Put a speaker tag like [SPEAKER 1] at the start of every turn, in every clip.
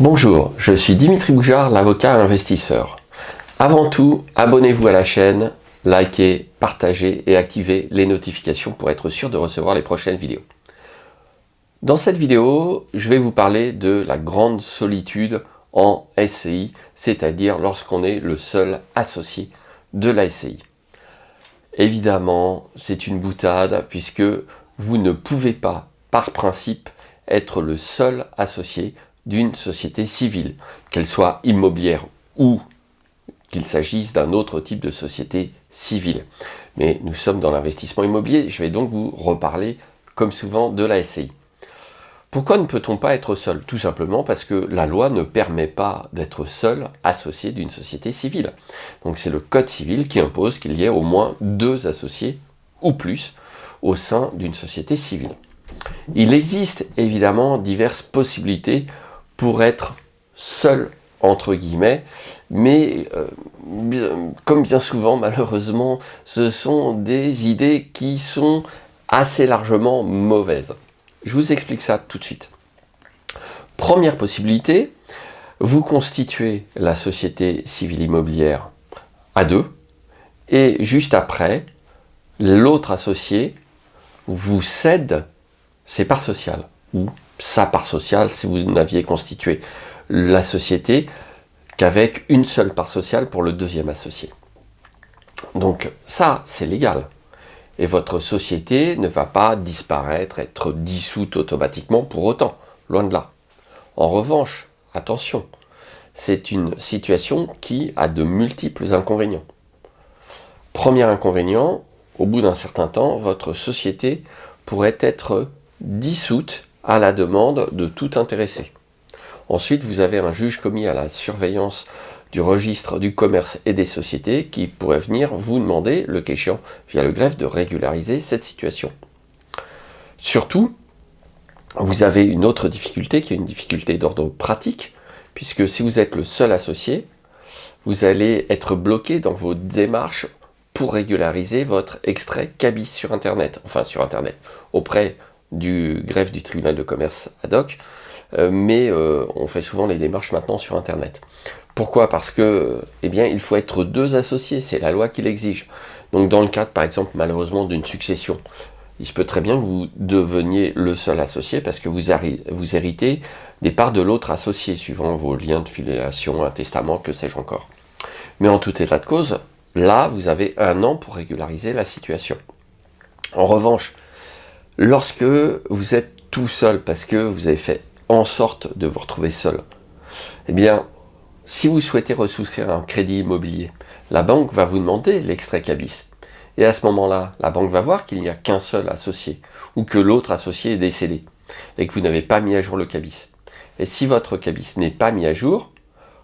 [SPEAKER 1] Bonjour, je suis Dimitri Boujard, l'avocat investisseur. Avant tout, abonnez-vous à la chaîne, likez, partagez et activez les notifications pour être sûr de recevoir les prochaines vidéos. Dans cette vidéo, je vais vous parler de la grande solitude en SCI, c'est-à-dire lorsqu'on est le seul associé de la SCI. Évidemment, c'est une boutade puisque vous ne pouvez pas, par principe, être le seul associé d'une société civile, qu'elle soit immobilière ou qu'il s'agisse d'un autre type de société civile. Mais nous sommes dans l'investissement immobilier, je vais donc vous reparler, comme souvent, de la SCI. Pourquoi ne peut-on pas être seul? Tout simplement parce que la loi ne permet pas d'être seul associé d'une société civile. Donc c'est le Code civil qui impose qu'il y ait au moins 2 associés ou plus au sein d'une société civile. Il existe évidemment diverses possibilités pour être seul, entre guillemets, mais comme bien souvent, malheureusement, ce sont des idées qui sont assez largement mauvaises. Je vous explique ça tout de suite. Première possibilité, vous constituez la société civile immobilière à 2, et juste après, l'autre associé vous cède ses parts sociales, ou sa part sociale si vous n'aviez constitué la société qu'avec une seule part sociale pour le deuxième associé. Donc ça, c'est légal. Et votre société ne va pas disparaître, être dissoute automatiquement pour autant, loin de là. En revanche, attention, c'est une situation qui a de multiples inconvénients. Premier inconvénient, au bout d'un certain temps, votre société pourrait être dissoute à la demande de tout intéressé. Ensuite, vous avez un juge commis à la surveillance du registre du commerce et des sociétés qui pourrait venir vous demander, le cas échéant, via le greffe, de régulariser cette situation. Surtout, vous avez une autre difficulté qui est une difficulté d'ordre pratique, puisque si vous êtes le seul associé, vous allez être bloqué dans vos démarches pour régulariser votre extrait cabis sur Internet, auprès du greffe du tribunal de commerce ad hoc, mais on fait souvent les démarches maintenant sur Internet. Pourquoi? Parce que, il faut être 2 associés, c'est la loi qui l'exige. Donc dans le cadre, par exemple, malheureusement, d'une succession, il se peut très bien que vous deveniez le seul associé parce que vous héritez des parts de l'autre associé, suivant vos liens de filiation, un testament, que sais-je encore. Mais en tout état de cause, là, vous avez 1 an pour régulariser la situation. En revanche, lorsque vous êtes tout seul, parce que vous avez fait en sorte de vous retrouver seul, si vous souhaitez resouscrire un crédit immobilier, la banque va vous demander l'extrait cabis. Et à ce moment-là, la banque va voir qu'il n'y a qu'un seul associé, ou que l'autre associé est décédé, et que vous n'avez pas mis à jour le cabis. Et si votre cabis n'est pas mis à jour,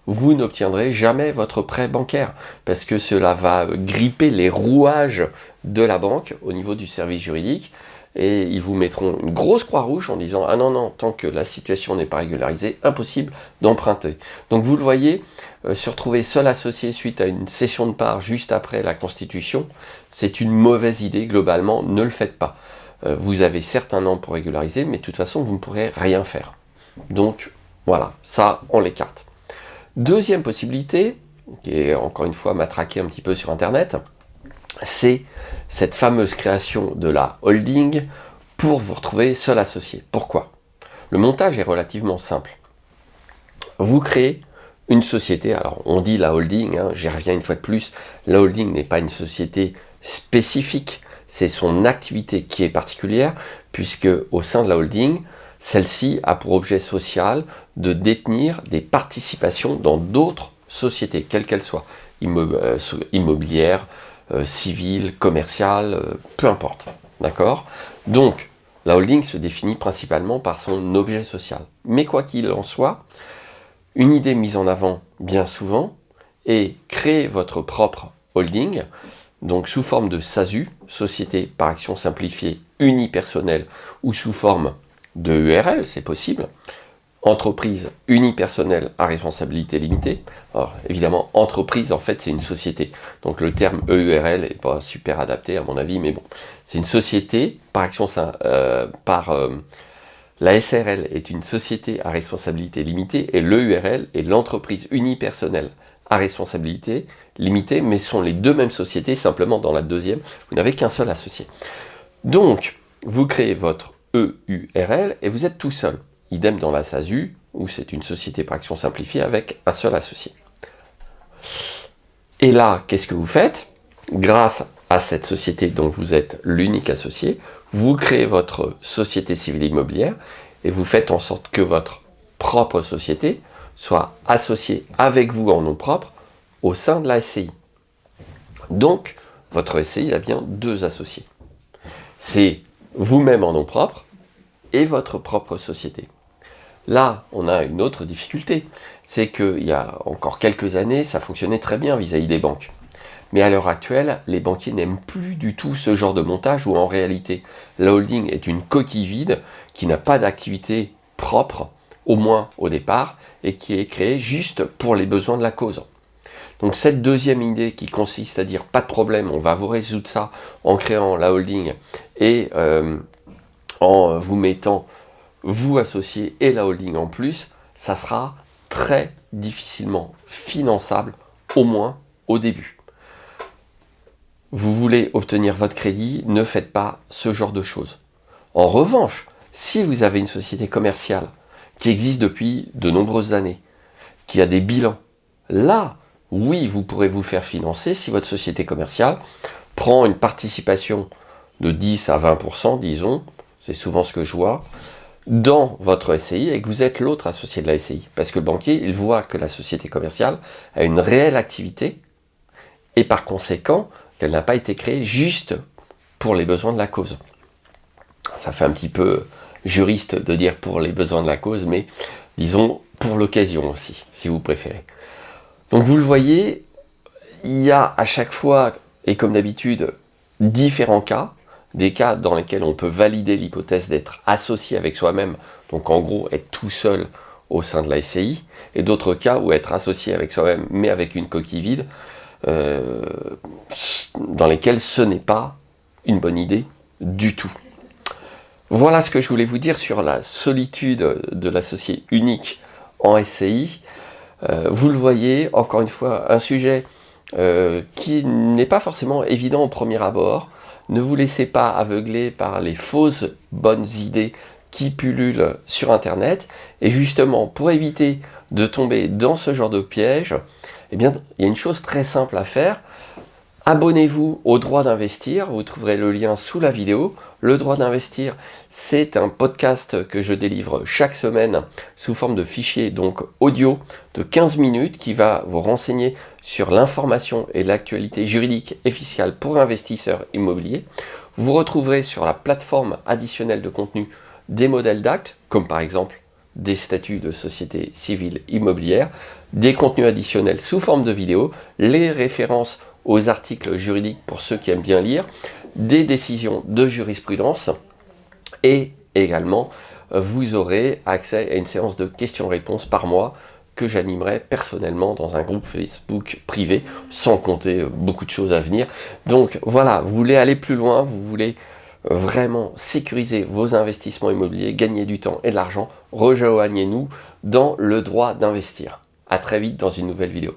[SPEAKER 1] vous n'obtiendrez jamais votre prêt bancaire, parce que cela va gripper les rouages de la banque au niveau du service juridique, et ils vous mettront une grosse croix rouge en disant « Ah non, tant que la situation n'est pas régularisée, impossible d'emprunter ». Donc vous le voyez, se retrouver seul associé suite à une cession de parts juste après la constitution, c'est une mauvaise idée, globalement, ne le faites pas. Vous avez certes 1 an pour régulariser, mais de toute façon, vous ne pourrez rien faire. Donc voilà, ça, on l'écarte. Deuxième possibilité, qui est encore une fois matraquée un petit peu sur Internet, c'est cette fameuse création de la holding pour vous retrouver seul associé. Pourquoi? Le montage est relativement simple. Vous créez une société, alors on dit la holding, j'y reviens une fois de plus, la holding n'est pas une société spécifique, c'est son activité qui est particulière, puisque au sein de la holding, celle-ci a pour objet social de détenir des participations dans d'autres sociétés, quelles qu'elles soient, immobilières, civile, commerciale, peu importe. D'accord? Donc, la holding se définit principalement par son objet social. Mais quoi qu'il en soit, une idée mise en avant bien souvent est créer votre propre holding, donc sous forme de SASU, Société par Action Simplifiée Unipersonnelle, ou sous forme de URL, c'est possible, entreprise unipersonnelle à responsabilité limitée. Alors évidemment, entreprise, en fait, c'est une société. Donc le terme EURL n'est pas super adapté à mon avis, mais bon. C'est une société par action, La SRL est une société à responsabilité limitée et l'EURL est l'entreprise unipersonnelle à responsabilité limitée, mais sont les deux mêmes sociétés, simplement dans la deuxième, vous n'avez qu'un seul associé. Donc, vous créez votre EURL et vous êtes tout seul. Idem dans la SASU, où c'est une société par action simplifiée avec un seul associé. Et là, qu'est-ce que vous faites? Grâce à cette société dont vous êtes l'unique associé, vous créez votre société civile immobilière et vous faites en sorte que votre propre société soit associée avec vous en nom propre au sein de la SCI. Donc, votre SCI a bien deux associés. C'est vous-même en nom propre et votre propre société. Là, on a une autre difficulté, c'est qu'il y a encore quelques années, ça fonctionnait très bien vis-à-vis des banques. Mais à l'heure actuelle, les banquiers n'aiment plus du tout ce genre de montage où en réalité, la holding est une coquille vide qui n'a pas d'activité propre, au moins au départ, et qui est créée juste pour les besoins de la cause. Donc cette deuxième idée qui consiste à dire pas de problème, on va vous résoudre ça en créant la holding et en vous mettant vous associé et la holding en plus, ça sera très difficilement finançable, au moins au début. Vous voulez obtenir votre crédit, ne faites pas ce genre de choses. En revanche, si vous avez une société commerciale qui existe depuis de nombreuses années, qui a des bilans, là, oui, vous pourrez vous faire financer si votre société commerciale prend une participation de 10 à 20%, disons, c'est souvent ce que je vois, dans votre SCI et que vous êtes l'autre associé de la SCI. Parce que le banquier, il voit que la société commerciale a une réelle activité et par conséquent, qu'elle n'a pas été créée juste pour les besoins de la cause. Ça fait un petit peu juriste de dire pour les besoins de la cause, mais disons pour l'occasion aussi, si vous préférez. Donc vous le voyez, il y a à chaque fois, et comme d'habitude, différents cas, des cas dans lesquels on peut valider l'hypothèse d'être associé avec soi-même, donc en gros être tout seul au sein de la SCI, et d'autres cas où être associé avec soi-même, mais avec une coquille vide, dans lesquels ce n'est pas une bonne idée du tout. Voilà ce que je voulais vous dire sur la solitude de l'associé unique en SCI. Vous le voyez, encore une fois, un sujet qui n'est pas forcément évident au premier abord. Ne vous laissez pas aveugler par les fausses bonnes idées qui pullulent sur Internet. Et justement, pour éviter de tomber dans ce genre de piège, eh bien, il y a une chose très simple à faire. Abonnez-vous au Droit d'investir, vous trouverez le lien sous la vidéo. Le Droit d'investir, c'est un podcast que je délivre chaque semaine sous forme de fichier donc audio de 15 minutes qui va vous renseigner sur l'information et l'actualité juridique et fiscale pour investisseurs immobiliers. Vous retrouverez sur la plateforme additionnelle de contenu des modèles d'actes, comme par exemple des statuts de société civile immobilière, des contenus additionnels sous forme de vidéo, les références aux articles juridiques pour ceux qui aiment bien lire, des décisions de jurisprudence et également vous aurez accès à une séance de questions-réponses par mois que j'animerai personnellement dans un groupe Facebook privé, sans compter beaucoup de choses à venir. Donc voilà, vous voulez aller plus loin, vous voulez vraiment sécuriser vos investissements immobiliers, gagner du temps et de l'argent, rejoignez-nous dans le droit d'investir. À très vite dans une nouvelle vidéo.